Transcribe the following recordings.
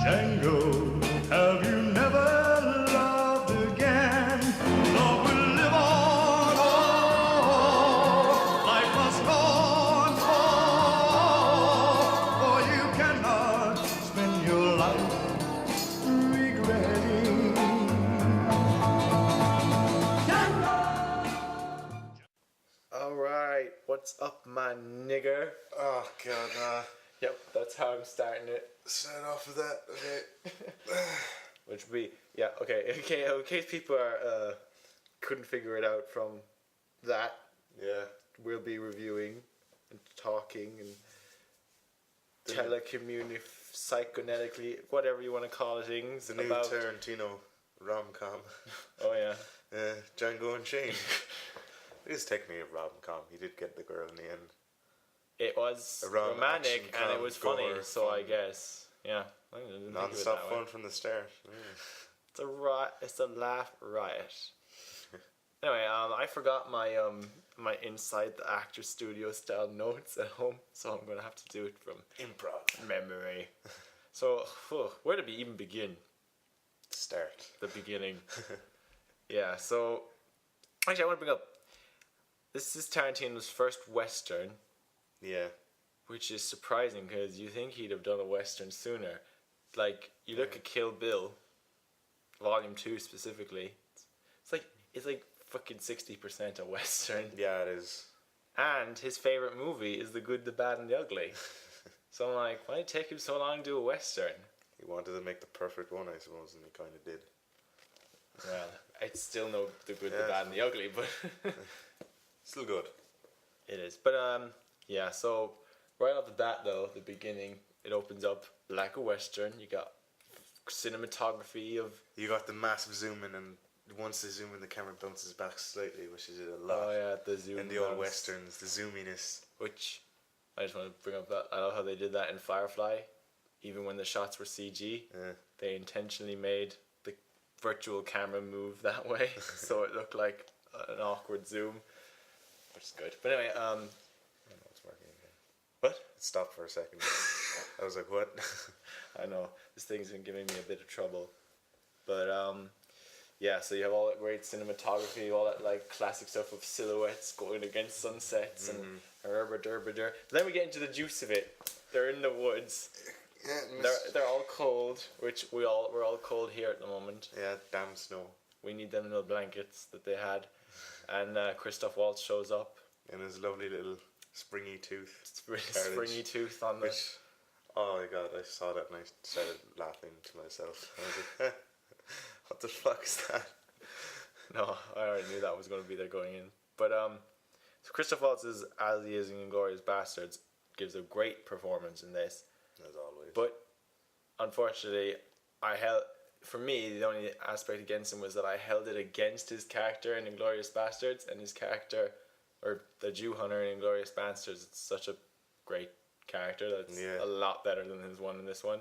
Django, have you never loved again? Love will live on, life must go on, for you cannot spend your life regretting. Alright, what's up, my nigger? Oh god, Yep, that's how I'm starting it. start off with that, okay. Which would be, yeah, okay, in case people are, couldn't figure it out from that, Yeah. we'll be reviewing and talking and psychonetically, whatever you want to call it, things The new about... Tarantino rom-com. Oh yeah. Django Unchained. It is technically a rom-com. He did get the girl in the end. It was A rom- romantic action, and it was funny, gore, so I fun. guess, yeah. I didn't think of it Non-stop that way. fun from the start. It's a laugh riot. Anyway, I forgot my my Inside the Actor Studio style notes at home, so I'm gonna have to do it from Improv. memory. So, where do we even begin? Start. The beginning. Yeah. So, actually, I want to bring up. This is Tarantino's first Western, Yeah. which is surprising because you think he'd have done a Western sooner. Like, you look at Kill Bill, Volume 2 specifically, it's like fucking 60% a Western. Yeah, it is. And his favourite movie is The Good, the Bad and the Ugly. So I'm like, why did it take him so long to do a Western? He wanted to make the perfect one, I suppose, and he kind of did. Well, it's still no The Good, Yeah. the Bad and the Ugly, but Still good. it is. But yeah, so right off the bat though, the beginning, it opens up like a Western. You got cinematography of... You got the massive zoom in, and once they zoom in, the camera bounces back slightly, which is a lot. Oh yeah, the zoom In the old bounce. westerns, the zoominess. Which, I just want to bring up that, I love how they did that in Firefly. Even when the shots were CG, Yeah. they intentionally made the virtual camera move that way, so it looked like an awkward zoom, which is good. But anyway, I don't know it's working again. what? It stopped for a second. I was like, what? I know, this thing's been giving me a bit of trouble. But, yeah, so you have all that great cinematography, all that, like, classic stuff of silhouettes going against sunsets and herba-derba-der. Then we get into the juice of it. They're in the woods. Yeah, They're all cold, which we're all cold here at the moment. yeah, damn snow. We need them little blankets that they had. And Christoph Waltz shows up. And his lovely little springy tooth. Springy tooth on the... Which, oh my god, I saw that and I started laughing to myself. I was like, what the fuck is that? No, I already knew that was going to be there going in. But so Christoph Waltz, as he is in Inglourious Basterds, gives a great performance in this. As always. But unfortunately, for me, the only aspect against him was that I held it against his character in Inglourious Basterds, and his character, or the Jew hunter in Inglourious Basterds, it's such a great character that's Yeah. a lot better than his one in this one.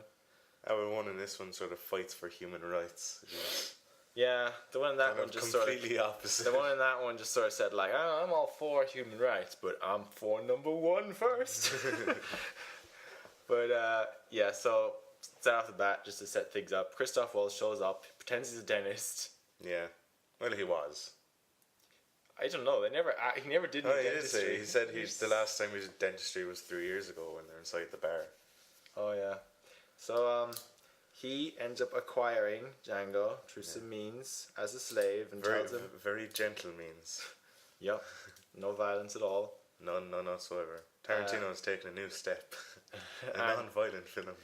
Our one in this one sort of fights for human rights. Yeah, the one in that Kind one of just sort of... completely opposite. The one in that one just sort of said, like, oh, I'm all for human rights, but I'm for number one first. But, yeah, so, start off the bat, just to set things up, Christoph Waltz shows up, pretends he's a dentist. Yeah. Well, he was. I don't know, he never did Oh, he did dentistry. say. He said the last time he did dentistry was 3 years ago when they're inside the bar. Oh, yeah. So, he ends up acquiring Django through some means as a slave and Very, tells him, very gentle means. yep, no violence at all. None whatsoever. Tarantino has taken a new step. A And- non-violent film.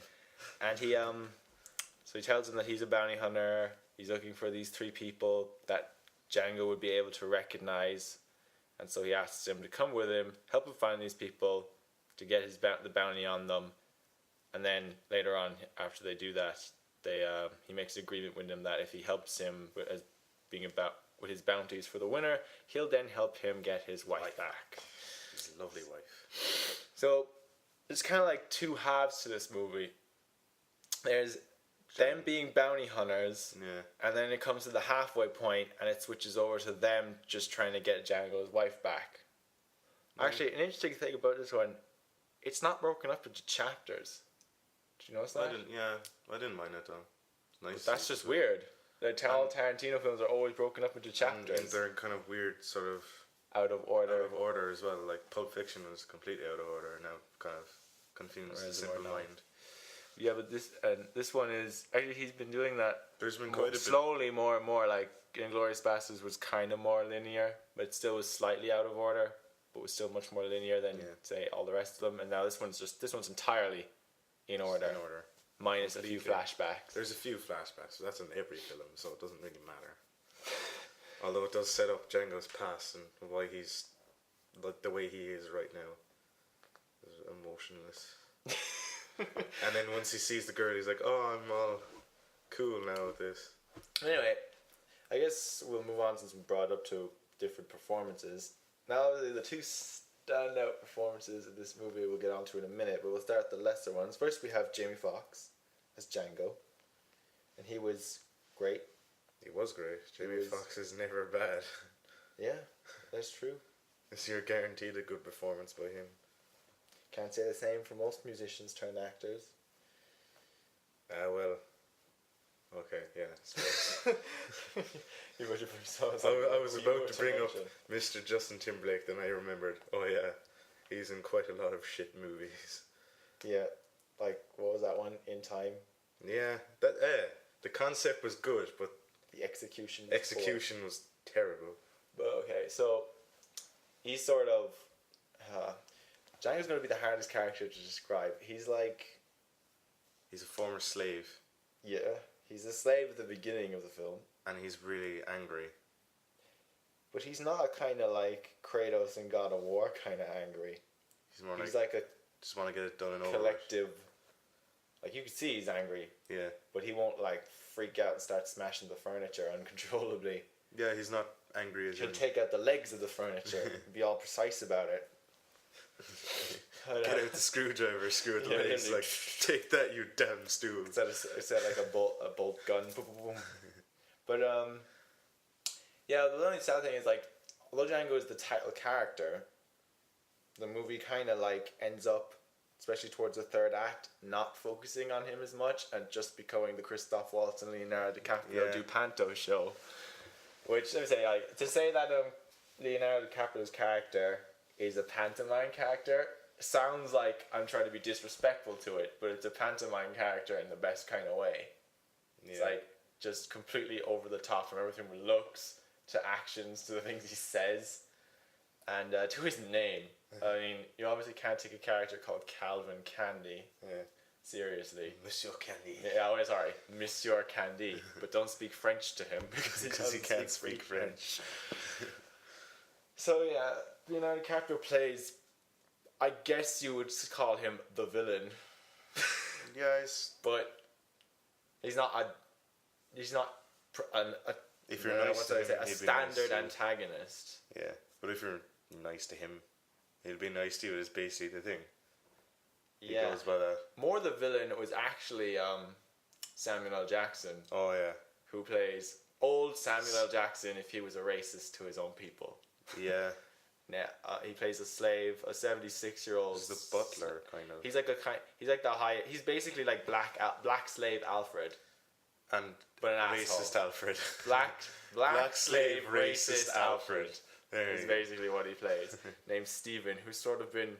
And he so he tells him that he's a bounty hunter. He's looking for these three people that Django would be able to recognize, and so he asks him to come with him, help him find these people, to get the bounty on them. And then later on, after they do that, he makes an agreement with him that if he helps him with his bounties for the winner, he'll then help him get his wife back. His lovely wife. So there's kind of like two halves to this movie. There's them being bounty hunters, Yeah. and then it comes to the halfway point, and it switches over to them just trying to get Django's wife back. Actually, an interesting thing about this one, it's not broken up into chapters. Did you notice I that? didn't. Yeah, I didn't mind it though. Nice. But that's just weird. Like all Tarantino films are always broken up into chapters. And they're kind of weird, sort of out of order. Out of order as well. Like Pulp Fiction was completely out of order. Now kind of confused the simple mind. Yeah, but this one is actually he's been doing that. There's been quite a slowly more and more. Like Inglourious Basterds was kind of more linear, but it still was slightly out of order, but was still much more linear than say all the rest of them. And now this one's entirely in order. In order. Minus a few flashbacks. There's a few flashbacks, so that's in every film, so it doesn't really matter. Although it does set up Django's past and why he's like the way he is right now. Emotionless. And then once he sees the girl, he's like, "Oh, I'm all cool now with this." Anyway, I guess we'll move on since we brought up to different performances. Now, the two standout performances in this movie we'll get onto in a minute, but we'll start with the lesser ones. First, we have Jamie Foxx as Django, and he was great. He was great. Jamie Foxx is never bad. Yeah, that's true. So you're guaranteed a good performance by him. Can't say the same for most musicians turned actors. Well, okay, yeah, I suppose. I was about to bring up Mr. Justin Timberlake, then I remembered, oh yeah, he's in quite a lot of shit movies. Yeah, like, what was that one? In Time? Yeah, the concept was good, but the execution was terrible. But okay, so he's sort of Django's going to be the hardest character to describe. He's a former slave. Yeah, he's a slave at the beginning of the film. And he's really angry. But he's not a kind of like Kratos in God of War kind of angry. He's like a just want to get it done and over. Collective. Like you can see he's angry. Yeah. But he won't like freak out and start smashing the furniture uncontrollably. Yeah, he's not angry as he'll take out the legs of the furniture and be all precise about it. Get out the screwdriver, screw it the legs, like, take that, you damn stool. It's at like a bolt gun. Boom, boom, boom. But, yeah, the only sad thing is, like, although Django is the title character, the movie kind of, like, ends up, especially towards the third act, not focusing on him as much and just becoming the Christoph Waltz and Leonardo DiCaprio Dupanto show. Which, let me say, like, to say that Leonardo DiCaprio's character is a pantomime character sounds like I'm trying to be disrespectful to it, but it's a pantomime character in the best kind of way. It's like just completely over the top from everything from looks to actions to the things he says and to his name. I mean, you obviously can't take a character called Calvin Candy seriously. Monsieur Candy. Yeah, oh, sorry, Monsieur Candy, but don't speak French to him because he can't speak French. So yeah, Leonardo DiCaprio plays, I guess you would call him the villain. But he's not if you're nice to him, a standard antagonist. Yeah, but if you're nice to him, he'll be nice to you. Is basically the thing. He goes by that. More the villain was actually Samuel L. Jackson. Oh yeah, who plays old Samuel L. Jackson if he was a racist to his own people. Yeah. Yeah, he plays a slave, a 76-year-old. He's the butler, kind of. He's basically like black slave Alfred, but an racist asshole. Alfred. Black slave racist Alfred. Is basically what he plays. Named Stephen, who's sort of been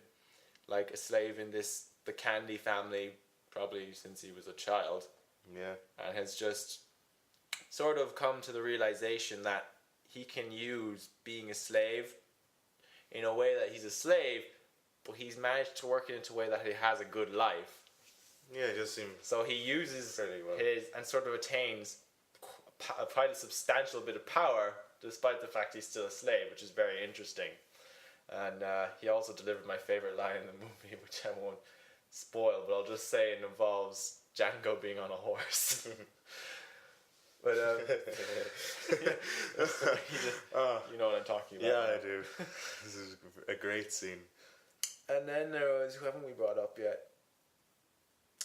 like a slave in the Candy family probably since he was a child. Yeah. And has just sort of come to the realization that he can use being a slave in a way that he's a slave, but he's managed to work it into a way that he has a good life. Yeah, it just seems. So he uses fairly well. and sort of attains quite a substantial bit of power, despite the fact he's still a slave, which is very interesting. And he also delivered my favorite line in the movie, which I won't spoil, but I'll just say it involves Django being on a horse. But you know what I'm talking about. Yeah, I do. This is a great scene. And then there was, who haven't we brought up yet?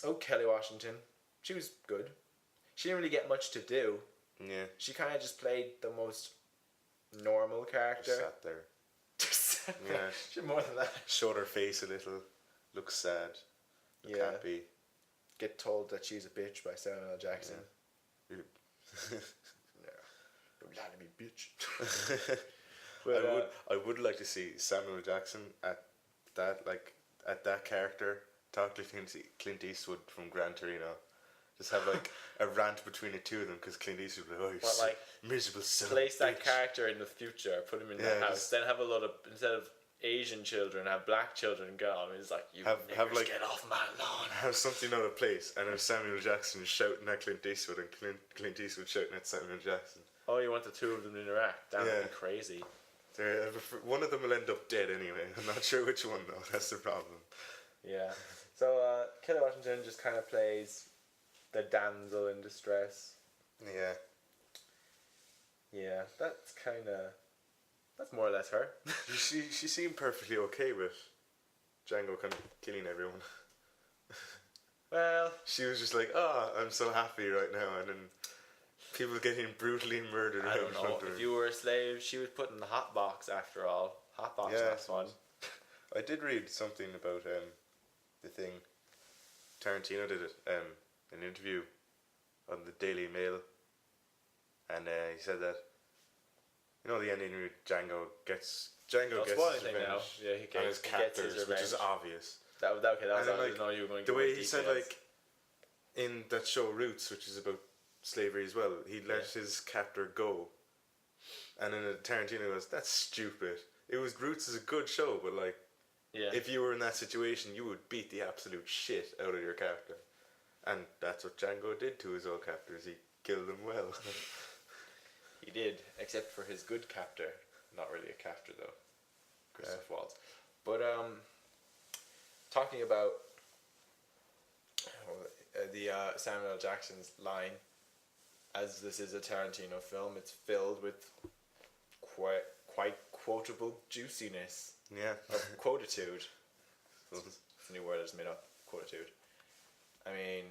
Oh, Kelly Washington. She was good. She didn't really get much to do. Yeah. She kind of just played the most normal character. Just sat there. Yeah. She more than that. Showed her face a little. Looks sad. Looked happy. get told that she's a bitch by Samuel L. Jackson. Yeah. Don't lie to me, bitch. But, I would like to see Samuel Jackson at that character talk to Clint Eastwood from Gran Torino. Just have like a rant between the two of them because Clint Eastwood would be like, oh, like, miserable son. place of a that bitch. character in the future, put him in the Yeah, house, just- then have a lot of, instead of Asian children, have black children go on. It's like, you Have niggers, like- get off my lawn. Have something out of place and have Samuel Jackson shouting at Clint Eastwood and Clint Eastwood shouting at Samuel Jackson. Oh, you want the two of them to interact? That would Yeah. be crazy. One of them will end up dead anyway. I'm not sure which one though. That's the problem. Yeah. So, Kelly Washington just kind of plays the damsel in distress. Yeah. Yeah, that's more or less her. She seemed perfectly okay with Django kind of killing everyone. Well, She was just like, oh, I'm so happy right now, and then people getting brutally murdered I right in don't know. front of her. If you were a slave, she was put in the hot box after all. Hot box Yeah, not fun. I did read something about the thing. Tarantino did it an interview on the Daily Mail, and he said that the ending where Django gets Don't his spoil anything revenge now. Yeah, he on his gets his captors, which revenge. is obvious. That was And then, all I didn't know you were going to the go way into he said, details. like, in that show Roots, which is about slavery as well, he let his captor go, and then Tarantino goes, "That's stupid. Roots is a good show, but like, yeah. if you were in that situation, you would beat the absolute shit out of your captor." And that's what Django did to his old captors. He killed them well. He did, except for his good captor. Not really a captor though, Christoph Waltz. But talking about the Samuel L. Jackson's line, as this is a Tarantino film, it's filled with quite quotable juiciness Yeah. of quotitude. It's a new word I just made up. Quotitude. I mean,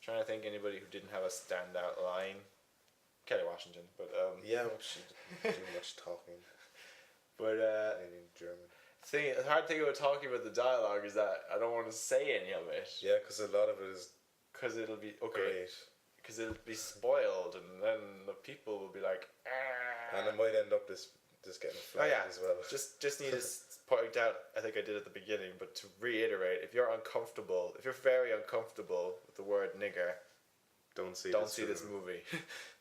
trying to think anybody who didn't have a standout line. Kelly Washington, but Yeah, she didn't do much talking but in German. the hard thing about talking about the dialogue is that I don't want to say any of it Yeah, because a lot of it is because it'll be great. because it'll be spoiled, and then the people will be like, ah. And it might end up just getting Oh flagged yeah, as well. just need to point out. I think I did at the beginning, but to reiterate, if you're very uncomfortable with the word nigger, Don't see this film. movie.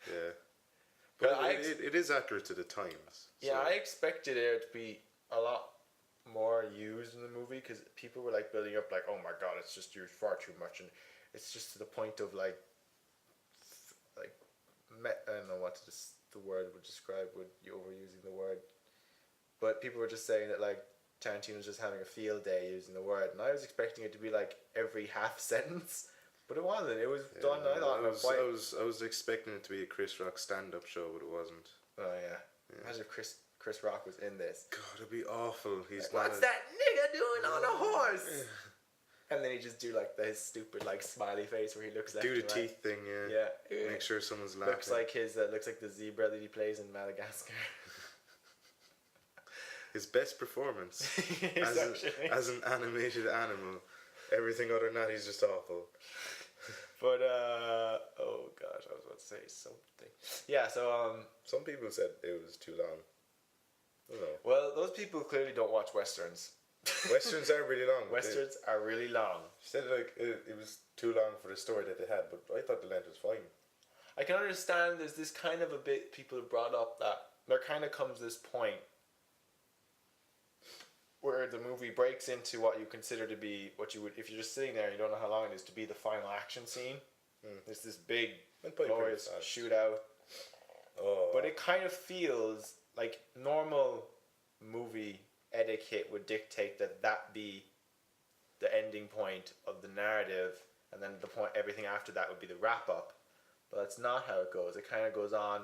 Yeah. But But it is accurate to the times. Yeah, so- I expected it to be a lot more used in the movie because people were like building up like, oh my god, it's just used far too much, and it's just to the point of like I don't know what the word would describe with you overusing the word, but people were just saying that like Tarantino's just having a field day using the word, and I was expecting it to be like every half sentence, but it wasn't. It was done. I thought I was expecting it to be a Chris Rock stand-up show, but it wasn't. Oh yeah. Imagine if Chris Rock was in this. God, it'd be awful. He's Like, what's that nigga doing on a horse? And then he just do like his stupid like smiley face where he looks left Do the and right. teeth thing, yeah. Yeah. Make sure someone's laughing. Looks like the zebra that he plays in Madagascar. His best performance as an animated animal. Everything other than that, he's just awful. But oh gosh, I was about to say something. Yeah, so Some people said it was too long. I don't know. well, those people clearly don't watch westerns. Westerns are really long. Westerns are really long. She said like it was too long for the story that they had, but I thought the length was fine. I can understand there's this kind of a bit people have brought up that there kind of comes this point where the movie breaks into what you consider to be what you would, if you're just sitting there and you don't know how long it is, to be the final action scene. There's this big Went by pretty glorious fast. shootout, Oh, but it kind of feels like normal movie etiquette would dictate that be the ending point of the narrative, and then the point everything after that would be the wrap up. But that's not how it goes. It kind of goes on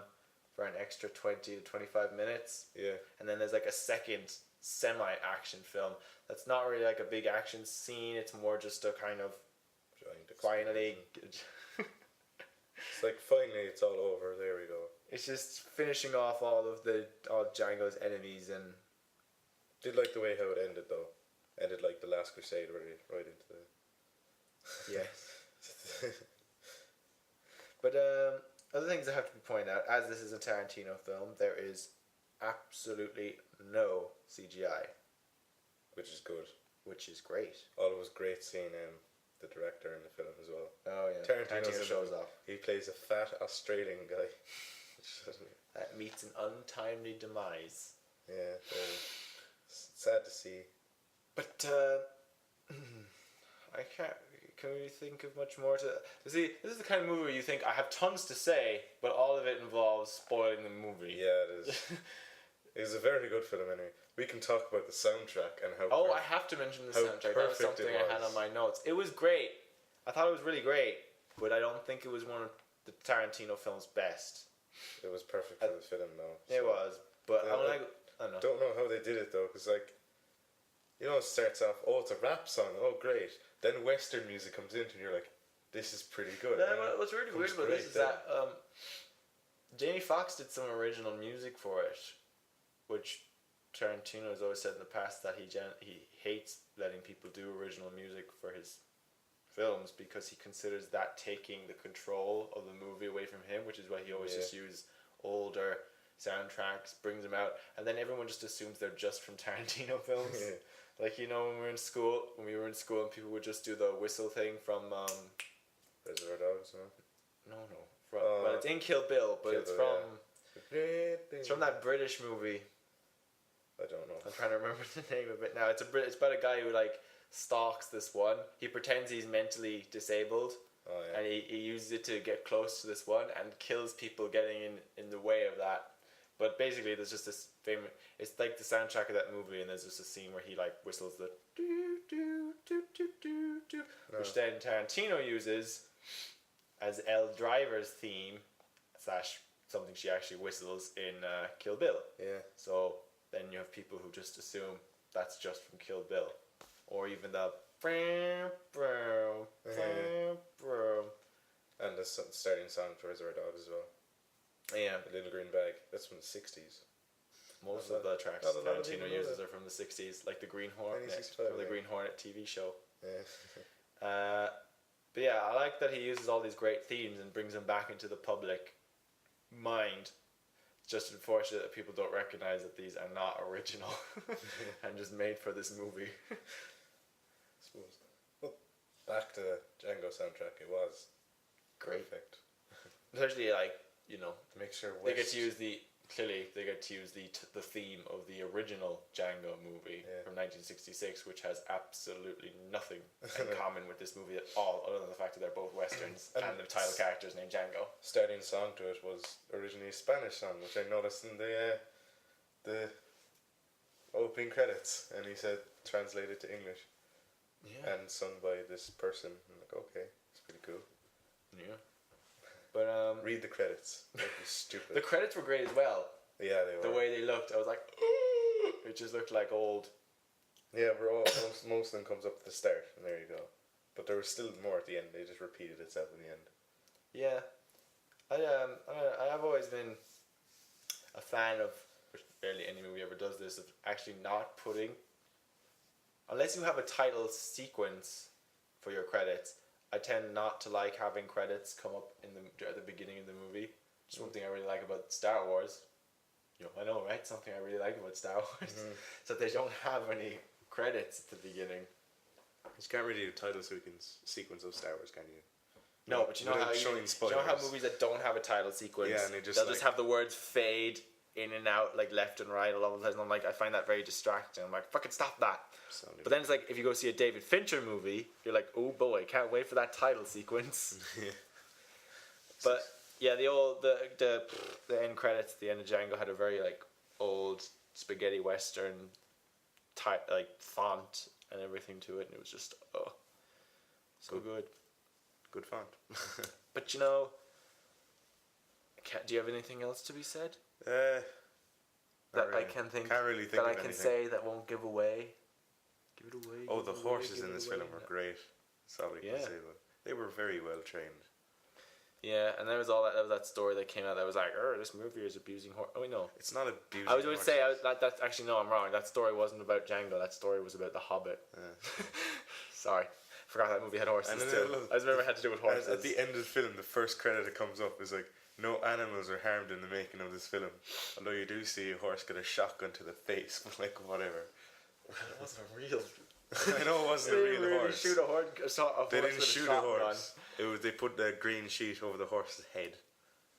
for an extra 20 to 25 minutes, yeah. and then there's like a second semi-action film that's not really like a big action scene. It's more just a kind of Giant finally. It's like finally it's all over. There we go. It's just finishing off all Django's enemies, and Did like the way how it ended though. Ended like the Last Crusade right into the. yes. But other things that have to be pointed out, as this is a Tarantino film, there is absolutely no CGI, Which is good. which is great. Oh, it was great seeing the director in the film as well. Oh yeah, Tarantino shows off. He plays a fat Australian guy. That meets an untimely demise. Yeah, sad to see. But I can't. Can we think of much more to see? This is the kind of movie where you think I have tons to say, but all of it involves spoiling the movie. Yeah, it is. It's a very good film anyway. We can talk about the soundtrack and how. Oh, I have to mention the soundtrack. That was something I had on my notes. It was great. I thought it was really great, but I don't think it was one of the Tarantino film's best. It was perfect for the film, though. It was, but I don't know. Don't know how they did it though, because like, you know, it starts off. Oh, it's a rap song. Oh, great. Then Western music comes in, and you're like, this is pretty good. What's really weird about this is that Jamie Foxx did some original music for it, which Tarantino has always said in the past that he hates letting people do original music for his films because he considers that taking the control of the movie away from him, which is why he always just uses older soundtracks, brings them out, and then everyone just assumes they're just from Tarantino films. Yeah. Like, you know, when we were in school and people would just do the whistle thing from Reservoir Dogs, no? from well, it's in Kill Bill, but it's from that British movie. I don't know. I'm trying to remember the name of it now. It's about a guy who like stalks this one. He pretends he's mentally disabled. Oh, yeah. And he uses it to get close to this one and kills people getting in the way of that. But basically, there's just this famous. It's like the soundtrack of that movie, and there's just a scene where he like whistles the do do do do do do, which then Tarantino uses as Elle Driver's theme / something she actually whistles in Kill Bill. Yeah. So then you have people who just assume that's just from Kill Bill, or even the and the starting song for Reservoir Dogs as well. Yeah, The Little Green Bag. That's from the 60s. Most of the tracks Tarantino uses are from the 60s, like the Green Hornet, from the Green Hornet TV show. Yeah. But yeah, I like that he uses all these great themes and brings them back into the public mind. It's just unfortunate that people don't recognize that these are not original and just made for this movie. I suppose. Well, back to the Django soundtrack, it was Great. perfect. Especially like, you know, Mixture they get to use the theme of the original Django movie from 1966, which has absolutely nothing in common with this movie at all, other than the fact that they're both westerns and the title character is named Django. Starting song to it was originally a Spanish song, which I noticed in the opening credits, and he said translated to English and sung by this person. I'm like, okay, it's pretty cool. Yeah. But read the credits. That'd be stupid. the credits were great as well. Yeah, they were. The way they looked, I was like, it just looked like old. Yeah, most of them comes up at the start, and there you go. But there was still more at the end. They just repeated itself in the end. Yeah, I have always been a fan of, which barely any movie ever does this, of actually not putting, unless you have a title sequence for your credits. I tend not to like having credits come up at the beginning of the movie. Just one thing I really like about Star Wars. I know, right? Something I really like about Star Wars. So they don't have any credits at the beginning. You can't really do title sequence of Star Wars, can you? No, but you know how movies that don't have a title sequence, and they'll just have the words fade in and out, like left and right, all the time. I'm like, I find that very distracting. I'm like, fucking stop that. But then it's like, if you go see a David Fincher movie, you're like, oh boy, can't wait for that title sequence. But yeah, the end credits at the end of Django had a very like old spaghetti western like font and everything to it, and it was just so good font. But do you have anything else to be said? That really. I can think. Can't really think that of I can anything. say that won't give away. Give it away. Oh, the horses in this film were great. That's all I can say about it. They were very well trained. Yeah, and there was that story that came out that was like, this movie is abusing horse. Oh, no. It's not abusing. I was going to say that's actually no, I'm wrong. That story wasn't about Django. That story was about The Hobbit. Sorry, forgot that movie had horses And then too. I just remember it had to do with horses. At the end of the film, the first credit that comes up is like, no animals are harmed in the making of this film. Although you do see a horse get a shotgun to the face, but like, whatever. It wasn't a real. I know it wasn't a real really horse. Shoot a horse. They didn't shoot a horse. They put the green sheet over the horse's head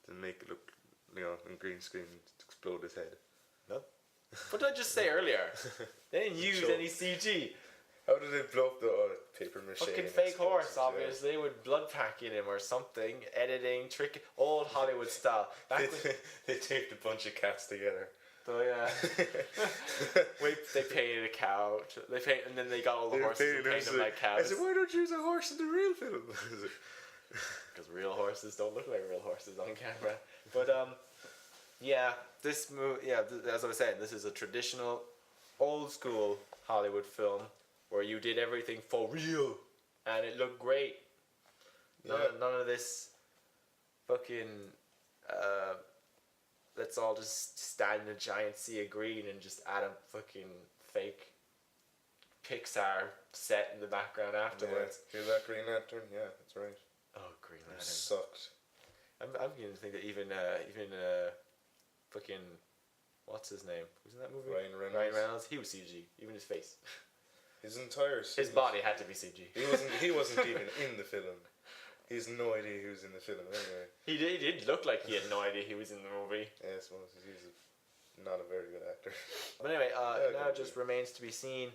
to make it look, in green screen, explode his head. No. What did I just say earlier? They didn't use Sure. any CG. How did they blow up the paper mache? Fucking and fake explosives? horse, obviously, with blood packing him or something, editing, trick, old Hollywood style. Back when, They taped a bunch of cats together. so yeah, they painted a cow. And then they got all the They horses and painted painted them like I cows. said, why don't you use a horse in the real film? Because real horses don't look like real horses on camera. But yeah, this movie, as I was saying, this is a traditional, old school Hollywood film where you did everything for real, and it looked great. None of this fucking let's all just stand in a giant sea of green and just add a fucking fake Pixar set in the background afterwards. Yeah, hear that Green Lantern? Yeah, that's right. Oh, Green It Lantern. sucked. I'm beginning to think that even fucking what's his name? Who's in that movie? Ryan Reynolds. He was CG. Even his face. His entire His body had to be CG. He wasn't even in the film. He has no idea he was in the film anyway. He did look like he had no idea he was in the movie. Yeah, I suppose he's not a very good actor. But anyway, now it good. just remains to be seen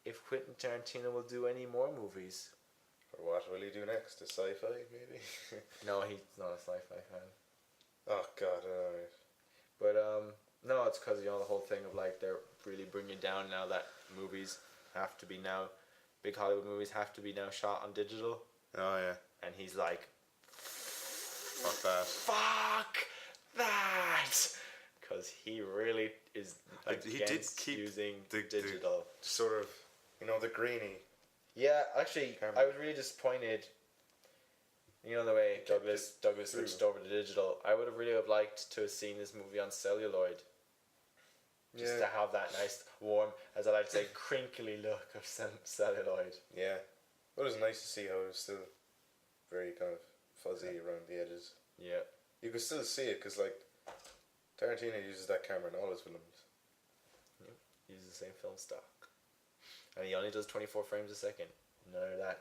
if Quentin Tarantino will do any more movies. Or what will he do next? A sci-fi, maybe? No, he's not a sci-fi fan. Oh God, alright. But no, it's because the whole thing of like they're really bringing down now that movies have to be now, big Hollywood movies have to be now shot on digital. Oh yeah. And he's like, Fuck that. fuck that, because he really is He did against keep using the digital. Sort of, the greeny. Yeah, actually, Camera. I was really disappointed. The way Douglas switched over to digital. I would have really liked to have seen this movie on celluloid. Just to have that nice, warm, as I like to say, crinkly look of celluloid. Yeah. It was nice to see how it was still very kind of fuzzy around the edges. Yeah. You could still see it because, Tarantino uses that camera in all his films. Yep. Uses the same film stock. And he only does 24 frames a second. None of that.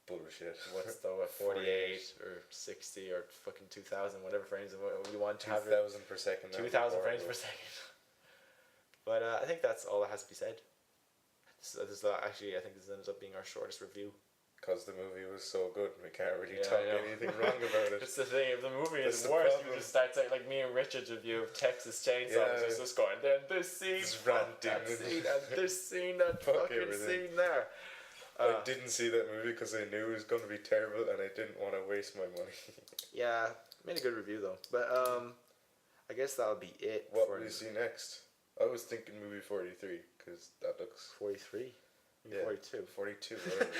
Bullshit. What's the 48 or 60 or fucking 2,000, whatever frames you want to have. 2,000 per second. 2,000 frames per second. But I think that's all that has to be said. Actually, I think this ends up being our shortest review. Because the movie was so good, we can't really talk anything wrong about it. It's the thing, if the movie That's is the worse, problem. you just start saying, like me and Richard's review of Texas Chainsaw, Yeah. just going, then this scene, Just fuck that ranting. scene, and this scene, that Fuck fucking everything. scene there. I didn't see that movie because I knew it was going to be terrible and I didn't want to waste my money. Yeah, made a good review though. But I guess that'll be it. What for will you see next? I was thinking movie 43 because that looks... 43? Yeah, 42. 42, whatever.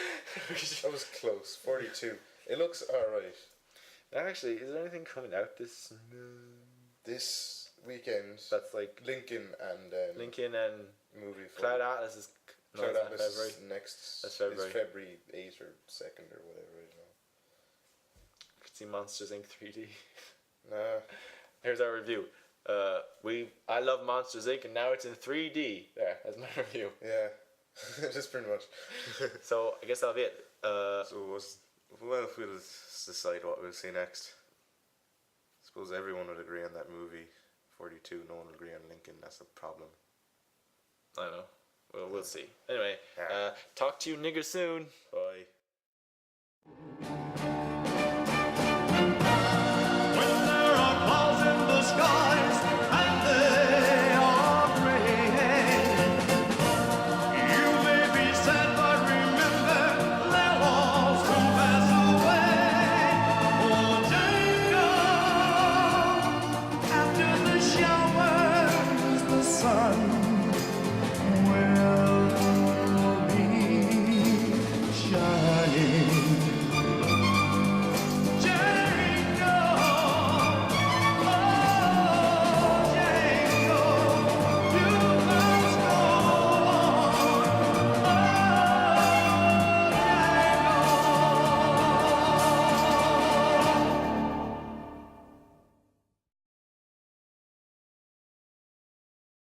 That was close. 42. It looks alright. Actually, is there anything coming out this weekend? that's like Lincoln and... Lincoln and movie Cloud Atlas is Cloud it's not Atlas February. is next... That's February. It's February 8th or 2nd or whatever, I don't know. Could see Monsters Inc. 3D. Nah. Here's our review. I love Monsters Inc. and now it's in 3D. There, that's my review. Yeah. Just pretty much. So I guess that'll be it. If we'll decide what we'll see next. I suppose everyone would agree on that movie 42. No one will agree on Lincoln. That's a problem. I don't know. Well, we'll see. Anyway, Yeah. talk to you niggers soon. Bye.